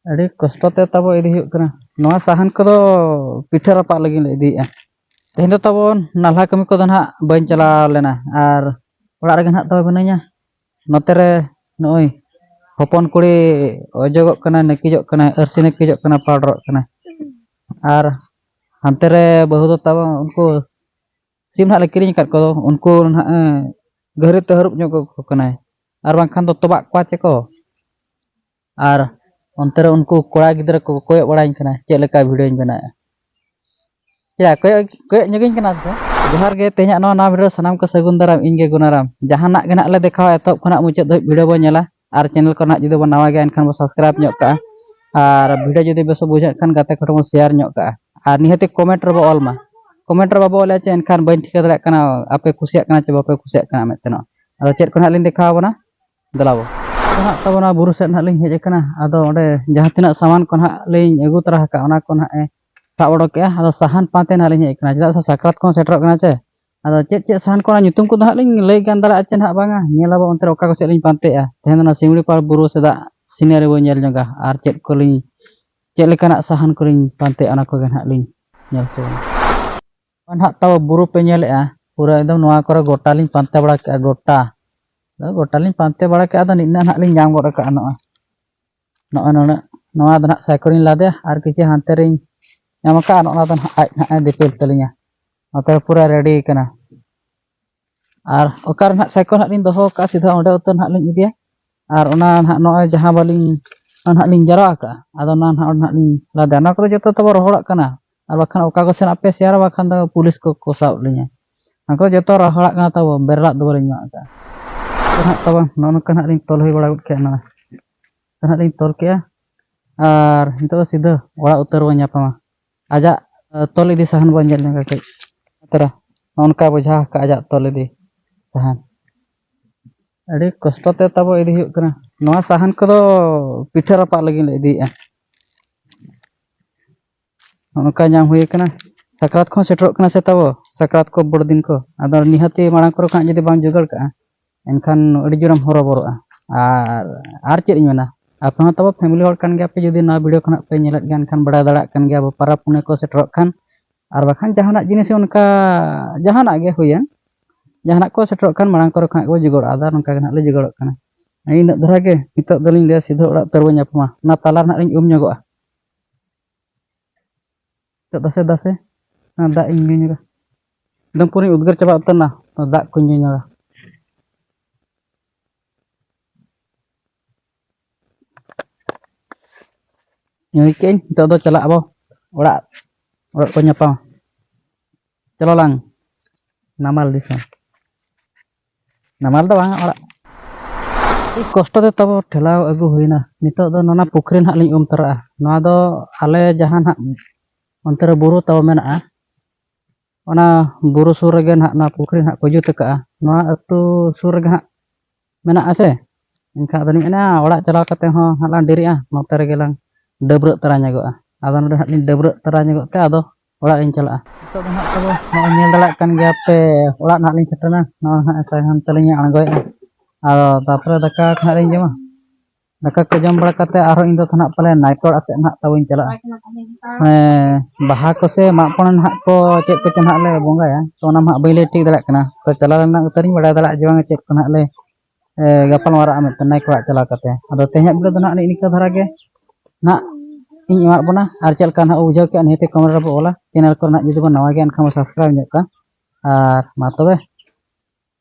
ᱟᱹᱰᱤ ᱠᱚᱥᱴᱚ ᱛᱮ ᱛᱟᱵᱚ ᱤᱫᱤ ᱦᱩᱭᱩᱜ ᱠᱟᱱᱟ ᱱᱚᱣᱟ ᱥᱟᱦᱟᱱ ᱠᱚᱫᱚ ᱯᱤᱴᱷᱟᱹ ᱨᱟᱯᱟᱜ ᱞᱟᱹᱜᱤᱫ ᱞᱮ ᱤᱫᱤᱭᱮᱜᱼᱟ ᱛᱮᱦᱮᱧ ᱫᱚ ᱛᱟᱵᱚ ᱱᱟᱞᱦᱟ ᱠᱟᱹᱢᱤ ᱠᱚᱫᱚ ᱱᱟᱦᱟᱜ ᱵᱟᱹᱧ ᱪᱟᱞᱟᱣ ᱞᱮᱱᱟ ᱟᱨ ᱚᱲᱟᱜ ᱨᱮᱜᱮ ᱱᱟᱦᱟᱜ ᱛᱟᱵᱚ ᱢᱤᱱᱟᱹᱧᱟ ᱱᱚᱛᱮ ᱨᱮ ᱱᱚᱜᱼᱚᱭ ᱦᱚᱯᱚᱱ ᱠᱩᱲᱤ ᱚᱡᱚᱜᱚᱜ ᱠᱟᱱᱟ ᱱᱟᱹᱠᱤᱡᱚᱜ ᱠᱟᱱᱟ ᱟᱹᱨᱥᱤ ᱱᱟᱹᱠᱤᱡᱚᱜ ᱠᱟᱱᱟ ᱯᱟᱣᱰᱟᱨᱚᱜ ᱠᱟᱱᱟ ᱟᱨ ᱦᱟᱱᱛᱮ ᱨᱮ ᱵᱟᱹᱦᱩ ᱫᱚ ᱛᱟᱵᱚ ᱩᱱᱠᱩ ᱥᱤᱢ ᱱᱟᱦᱟᱜ ᱞᱮ ᱠᱤᱨᱤᱧ ᱟᱠᱟᱫ ᱠᱚᱫᱚ ᱩᱱᱠᱩ ᱱᱟᱦᱟᱜ ᱜᱷᱟᱹᱨᱤ ᱛᱮ ᱦᱟᱹᱨᱩᱵ ᱧᱚᱜ ᱠᱚ ᱠᱟᱱᱟᱭ ᱟᱨ ᱵᱟᱝᱠᱷᱟन ᱫᱚ ᱛᱚᱵᱟᱜ ᱠᱚᱣᱟ ᱪᱮᱠᱚ ᱟᱨ ᱚᱱᱛᱮ ᱨᱮ ᱩᱱᱠᱩ ᱠᱚᱲᱟ ᱜᱤᱫᱽᱨᱟᱹ ᱠᱚ ᱠᱚᱭᱚᱜ ᱵᱟᱲᱟᱧ ᱠᱟᱱᱟ ᱪᱮᱫ ᱞᱮᱠᱟ ᱵᱷᱤᱰᱤᱭᱳᱧ ᱵᱮᱱᱟᱣᱮᱜᱼᱟ ᱠᱚᱭᱚᱜ ᱧᱚᱜᱤᱧ ᱠᱟᱱᱟ ᱥᱮ ᱡᱚᱦᱟᱨ ᱜᱮ ᱛᱮᱦᱮᱧᱟᱜ ᱱᱚᱣᱟ ᱵᱷᱤᱰᱤᱭᱳ ᱥᱟᱱᱟᱢ ᱠᱚ ᱥᱟᱹᱜᱩᱱ ᱫᱟᱨᱟᱢ ᱤᱧ ᱜᱮ ᱜᱩᱱᱟᱨᱟᱢ ᱡᱟᱦᱟᱱᱟᱜ ᱜᱮ ᱱᱟᱦᱟᱜ ᱞᱮ ᱫᱮᱠᱷᱟᱣᱟ ᱮᱛᱚᱦᱚᱵ ᱠᱷᱚᱱᱟᱜ ᱢᱩᱪᱟᱹᱫ ᱫᱷᱟᱹᱵᱤᱡ ᱵᱷᱤᱰᱤᱭᱳ ᱵᱚᱱ ᱧᱮᱞᱟ ᱟᱨ ᱪᱮᱱᱮᱞ ᱠᱚ ᱱᱟᱦᱟᱜ ᱡᱩᱫᱤ ᱵᱚᱱ ᱱᱟᱣᱟ ᱜᱮᱭᱟ ᱮᱱᱠᱷᱟन ᱵᱚᱱ ᱥᱟᱵᱥᱠᱨᱟइब ᱧᱚᱜ ᱠᱟᱜᱼᱟ ᱟᱨ ᱵᱷᱤᱰᱤᱭᱳ ᱡᱩᱫᱤ ᱵᱮᱥ ᱵᱩᱡᱷᱟᱹᱜ ᱠᱷᱟᱱ ᱜᱟᱛᱮ ᱠᱚ ᱵᱚᱱ ᱥᱮᱭᱟᱨ ᱧᱚᱜ ᱠᱟᱜᱼᱟ ᱟᱨ ᱱᱤᱦᱟᱹᱛ ᱠᱚᱢᱮᱱᱴ ᱨᱮᱵᱚ ᱚᱞ ᱢᱟ कमेंट रे बाबू वाले एनखान बी ठिका दाड़ा कना आपे कुसिया कना चे बापे कुसिया कना मेतनो अदो चेक को नालिन देखा बना दलाबो हां तबना बुरु सेट नालिन हेज कना अदो ओडे जहां तिना सामान को ना लिन अगु तरा का ओना को ना सा ओडके अदो साहान पाते नालिन हेज कना जदा साकरात को सेटर कना चे अदो चेक साहान को nyutum को लिन लई गान दाड़ा चे ना बांगा नेलाबो onte ओका को से लिन पाते तेहन ना सिमड़ी पार बुरु सेदा सिनेरी बो नेल जंगा आर चेक को लिन चेक लेकाना साहान को लिन पाते ओना को ना लिन नेल चे नहा तब बुरु पे नेलेआ पूरा एकदम नवा करे गोटा लिन पांते बड़ा के गोटा लिन पांते बड़ा के अदो निना ना लिन जाम गोड़ का नवा दना साइकिल लादे आर किछि हांते रिन नामका नना दन आज ना दिपेल तलिया नते पूरा रेडी कना आर ओकार ना साइकिल ना लिन दोहो का सीधा ओंडे उतर ना लिन इदिया आर ओना ना नय जहां बालिन ना लिन जरा का अदो ना लिन लादे ना को जतो तब रोहड़ा कना और बाखान ओका को सेन आपे शेयर बाखान द पुलिस को साब लिया आको जतो रहड़ा कना तब बेरला दो बलिन मा का तब नन कना लिन तोल होई बड़ा के ना कना लिन तोल के और नितो सीधा ओड़ा उतर बो न्यापमा आजा तोल इदी साहन बो नेल ना के तरा उनका बुझा का आजा तोल इदी साहन अड़ी कष्ट ते तब इदी हुयु कना नवा साहन को पिठा रपा लगी ले इदीया उनका नाम हुई कना सकरात को सेटर कना से तब सकरात को बड़ दिन को अदर निहाती मांग को का जदी बांग जुगाड़ का एनखान अड़ी जोरम हरो बरोआ आर चेद इन मेना आप तब फैमिली हर कान गया पे जदी ना वीडियो खना पे नेलत गया एनखान बड़ा दाड़ा कान गया पारा पुने को सेटर खान और बाखान जहाना जिनिस उनका जहाना गे हुयन जहाना को सेटर खान मांग को का को जुगाड़ आदर उनका ना ले जुगाड़ कना इन धरा के नितो दलिन ले सीधा ओड़ा तरबो न्यापमा ना ताला ना लिन ᱧᱚᱜᱚᱜᱼᱟ दसे दसे दा इन एकदम पूरी उद्गार चाबा उतना दा को ᱧᱩᱧᱟ ᱧᱩᱭकेन तो दो चला अब ओड़ा ओड़ा को ᱧᱟᱯᱟᱢ चलो लांग नामाल दिसम नामाल दो बांग ओड़ा कष्ट ते तब ठेलाव अगु हुइना नितो दो नोना पुखरी ना लिन तरा नोआ दो आले जहां ना onte re buru taw mena ona buru sur rege na Pukhri ना को जुत का नोआ अतु sur rege mena ase इनका दनी एना ओड़ा चला कते हो हला डेरिया नोते रगे लांग डबरो तरा न्यागोआ आदो नडे हालिन डबरो तरा न्यागोते आदो ओड़ा इन चला तो ना तब नो नेल दला कान गया पे ओड़ा ना लिन सेटना नो हा साहन तलिया अणगोय आदो तापरे दका खालिन जमा दका को जम बड़ा कते आरो इन दो थना पले नाइकोड़ से ना तबिन चला बाहा को से मापन ना को चेक को चना ले बोंगाया तो ना मा बैले ठीक दला कना तो चला ना उतरिन बड़ा दला जवांग चेक को ना ले गपल मारा में नाइकोड़ चला कते आदो तेहया बिलो दना निका धरा के ना इन एमा बना आर चल का ना उजो के नेते कमर रे बोला चैनल को ना जदि बन नवा के एनखा सब्सक्राइब ᱧᱚᱜ का आर मा तबे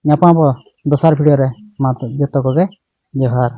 ᱧᱟᱯᱟᱢ बो दोसर वीडियो रे मा जतो को गे जोहार।